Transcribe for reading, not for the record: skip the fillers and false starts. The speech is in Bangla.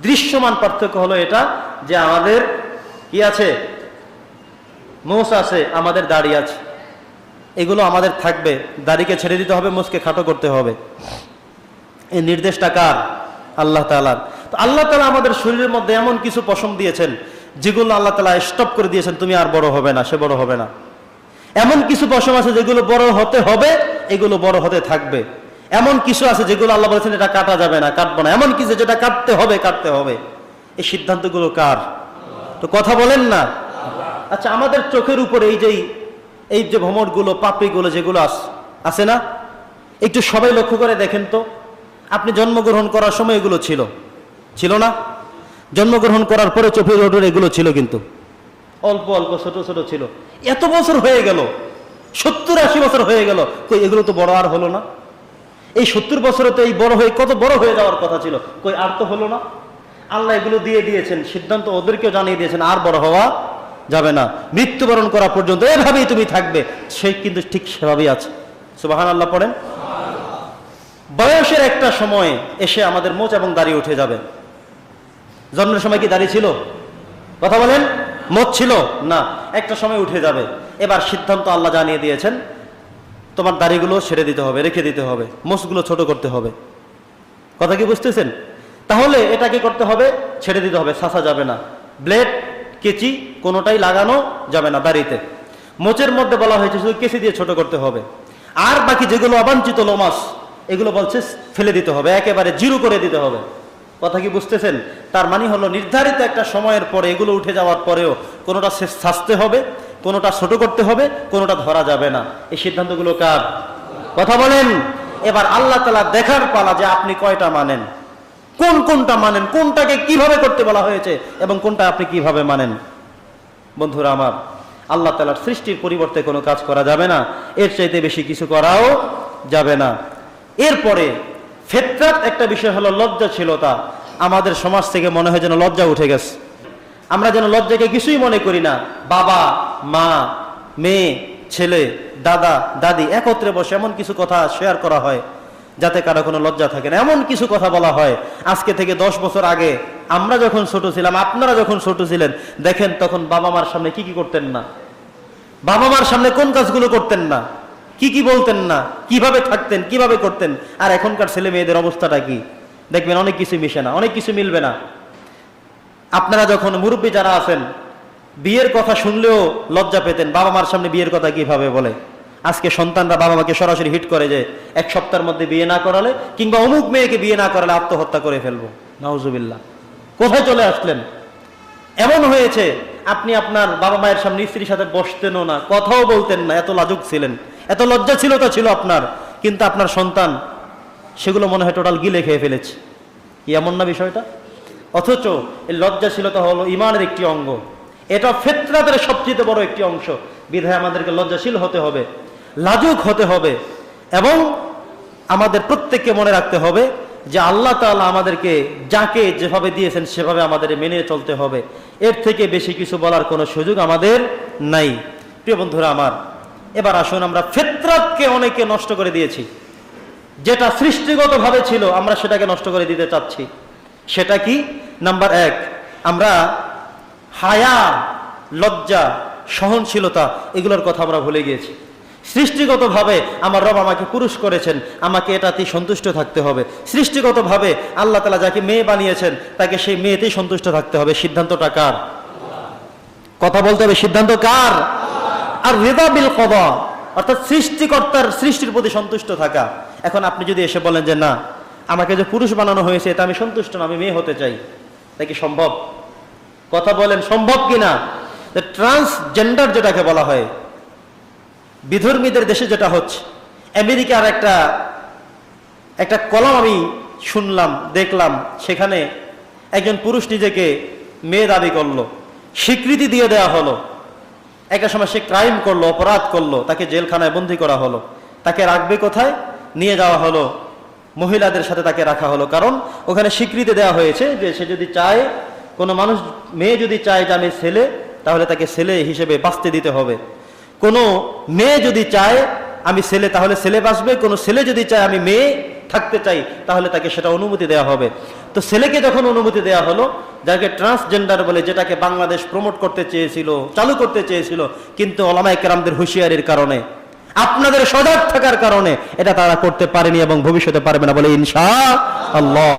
দৃশ্যমান পার্থক্য হলো এটা যে আমাদের কি আছে, মোষ আছে, আমাদের দাড়ি আছে, এগুলো আমাদের থাকবে। দাড়িকে ছেড়ে দিতে হবে, মোষকে খাটো করতে হবে। এই নির্দেশটা কার? আল্লাহ তাআলার। তো আল্লাহ তাআলা আমাদের শরীরের মধ্যে এমন কিছু পশম দিয়েছেন যেগুলো আল্লাহ তাআলা স্টপ করে দিয়েছেন, তুমি আর বড় হবে না, সে বড় হবে না। এমন কিছু পশম আছে যেগুলো বড় হতে হবে, এগুলো বড় হতে থাকবে। এমন কিছু আছে যেগুলো আল্লাহ বলেছেন এটা কাটা যাবে না, কাটবো না। এমন কিছু যেটা কাটতে হবে, কাটতে হবে। এই সিদ্ধান্তগুলো কার? তো কথা বলেন না। আচ্ছা, আমাদের চোখের উপরে এই যে ভ্রমরগুলো, পাপড়িগুলো যেগুলো আছে না, একটু সবাই লক্ষ্য করে দেখেন তো। আপনি জন্মগ্রহণ করার সময় এগুলো ছিল না? জন্মগ্রহণ করার পরে চোখের ওপরে এগুলো ছিল, কিন্তু অল্প অল্প ছোট ছোট ছিল। এত বছর হয়ে গেল, 70-80 বছর হয়ে গেল, কই এগুলো তো বড় আর হলো না। এই 70 বছরে তো এই বড় হয়ে কত বড় হয়ে যাওয়ার কথা ছিল, কই আর তো হলো না। আল্লাহ এগুলো দিয়ে দিয়েছেন, সিদ্ধান্ত ওদেরকেও জানিয়ে দিয়েছেন আর বড় হওয়া যাবে না, মৃত্যুবরণ করা পর্যন্ত এভাবেই তুমি থাকবে। সে কিন্তু ঠিক সেভাবেই আছে। সুবহানাল্লাহ পড়েন। বয়সের একটা সময় এসে আমাদের মোচ এবং দাড়ি উঠে যাবে। জন্মের সময় কি দাড়ি ছিল? কথা বলেন। মোচ ছিল না, একটা সময় উঠে যাবে। এবার সিদ্ধান্ত আল্লাহ জানিয়ে দিয়েছেন, তোমার দাড়িগুলো ছেড়ে দিতে হবে, রেখে দিতে হবে, মোচগুলো ছোট করতে হবে। কথা কি বুঝতেছেন? তাহলে এটা কি করতে হবে? ছেড়ে দিতে হবে, ছাঁচা যাবে না। ব্লেড, কেচি কোনোটাই লাগানো যাবে না দাড়িতে। মোচের মধ্যে বলা হয়েছে শুধু কেচি দিয়ে ছোট করতে হবে। আর বাকি যেগুলো অবাঞ্ছিত লোমাস, এগুলো বলছে ফেলে দিতে হবে, একেবারে জিরো করে দিতে হবে। কথা কি বুঝতেছেন? তার মানে হলো নির্ধারিত একটা সময়ের পরে এগুলো উঠে যাওয়ার পরেও কোনোটা ছাঁচতে হবে, কোনোটা ছোট করতে হবে, কোনোটা ধরা যাবে না। এই সিদ্ধান্তগুলো কার? কথা বলেন। এবার আল্লাহ তাআলা দেখার পালা যে আপনি কয়টা মানেন, কোনটা মানেন, কোনটাকে কিভাবে করতে বলা হয়েছে এবং কোনটা আপনি কিভাবে মানেন। বন্ধুরা আমার, আল্লাহ তাআলার সৃষ্টির পরিবর্তে কোনো কাজ করা যাবে না, এর চাইতে বেশি কিছু করাও যাবে না। এরপরে ফিতরাত একটা বিষয় হলো লজ্জাশীলতা। আমাদের সমাজ থেকে মনে হয় যেন লজ্জা উঠে গেছে, আমরা যেন লজ্জাকে কিছুই মনে করি না। বাবা মা, মেয়ে ছেলে, দাদা দাদি একত্রে বসে এমন কিছু কথা শেয়ার করা হয় যাতে কারো কোনো লজ্জা থাকে না। এমন কিছু কথা বলা হয়, আজকে থেকে 10 বছর আগে আমরা যখন ছোট ছিলাম, আপনারা যখন ছোট ছিলেন, দেখেন তখন বাবা মার সামনে কি কি করতেন না, বাবা মার সামনে কোন কাজগুলো করতেন না, কি কি বলতেন না, কিভাবে থাকতেন, কিভাবে করতেন। আর এখনকার ছেলে মেয়েদের অবস্থাটা কি দেখবেন, অনেক কিছু মিশে না, অনেক কিছু মিলবে না। আপনারা যখন মুরব্বী যারা আছেন, বিয়ের কথা শুনলেও লজ্জা পেতেন, বাবা মার সামনে বিয়ের কথা কিভাবে বলে। আজকে সন্তানরা বাবা মাকে সরাসরি হিট করে যে 1 সপ্তাহের মধ্যে বিয়ে না করালে, কিংবা অমুক মেয়েকে বিয়ে না করালে আত্মহত্যা করে ফেলবো। নাউজুবিল্লাহ। কোথায় চলে আসলেন? এমন হয়েছে আপনি আপনার বাবা মায়ের সামনে স্ত্রীর সাথে বসতেনও না, কথাও বলতেন না, এত লাজুক ছিলেন, এত লজ্জাশীলতা ছিল আপনার। কিন্তু আপনার সন্তান সেগুলো মনে হয় টোটাল গিলে খেয়ে ফেলেছে। কি এমন না বিষয়টা? অথচ এই লজ্জাশীলতা হলো ঈমানের একটি অঙ্গ, এটা ফিতরাতের সবচেয়ে বড় একটি অংশ। বিধায় আমাদেরকে লজ্জাশীল হতে হবে, লাজুক হতে হবে, এবং আমাদের প্রত্যেককে মনে রাখতে হবে যে আল্লাহ তাআলা আমাদেরকে যাকে যেভাবে দিয়েছেন সেভাবে আমাদের মেনে চলতে হবে। এর থেকে বেশি কিছু বলার কোনো সুযোগ আমাদের নাই। প্রিয় বন্ধুরা আমার, এবার আসুন, আমরা ফিতরাতকে অনেকে নষ্ট করে দিয়েছি। যেটা সৃষ্টিগতভাবে ছিল আমরা সেটাকে নষ্ট করে দিতে চাচ্ছি। সেটা কি? নাম্বার 1, আমরা হায়া, লজ্জা, সহনশীলতা এগুলোর কথা আমরা ভুলে গিয়েছি। সৃষ্টিগতভাবে আমার রব আমাকে পুরুষ করেছেন, আমাকে এটাতেই সন্তুষ্ট থাকতে হবে। সৃষ্টিগতভাবে আল্লাহ তাআলা যাকে মেয়ে বানিয়েছেন তাকে সেই মেয়েতেই সন্তুষ্ট থাকতে হবে। সিদ্ধান্তটা কার? কথা বলতে হবে, সিদ্ধান্ত কার? আর রিদা বিল কদা, অর্থাৎ সৃষ্টিকর্তার সৃষ্টির প্রতি সন্তুষ্ট থাকা। এখন আপনি যদি এসে বলেন যে না, আমাকে যে পুরুষ বানানো হয়েছে এটা আমি সন্তুষ্ট না, আমি মেয়ে হতে চাই, তা কি সম্ভব? কথা বলেন, সম্ভব কিনা? ট্রান্সজেন্ডার যেটাকে বলা হয়, বিধর্মীদের দেশে যেটা হচ্ছে, আমেরিকার একটা কলাম আমি শুনলাম, দেখলাম, সেখানে একজন পুরুষ নিজেকে মেয়ে দাবি করলো, স্বীকৃতি দিয়ে দেওয়া হলো। একটা সময় সে ক্রাইম করলো, অপরাধ করলো, তাকে জেলখানায় বন্দী করা হলো। তাকে রাখবে কোথায়? নিয়ে যাওয়া হলো মহিলাদের সাথে, তাকে রাখা হলো। কারণ ওখানে স্বীকৃতি দেওয়া হয়েছে যে সে যদি চায়, কোনো মানুষ, মেয়ে যদি চায় যে আমি ছেলে, তাহলে তাকে ছেলে হিসেবে বাঁচতে দিতে হবে। কোনো মেয়ে যদি চায় আমি ছেলে, তাহলে ছেলে বাঁচবে। কোনো ছেলে যদি চায় আমি মেয়ে, থাকতে চাই, তাহলে তাকে সেটা অনুমতি দেওয়া হবে। তো ছেলেকে যখন অনুমতি দেওয়া হলো, যাকে ট্রান্সজেন্ডার বলে, যেটাকে বাংলাদেশ প্রমোট করতে চেয়েছিল, চালু করতে চেয়েছিল, কিন্তু ওলামায়ে কেরামদের হুঁশিয়ারির কারণে, আপনাদের সজাগ থাকার কারণে এটা তারা করতে পারেনি এবং ভবিষ্যতে পারবে না বলে ইনশাআল্লাহ।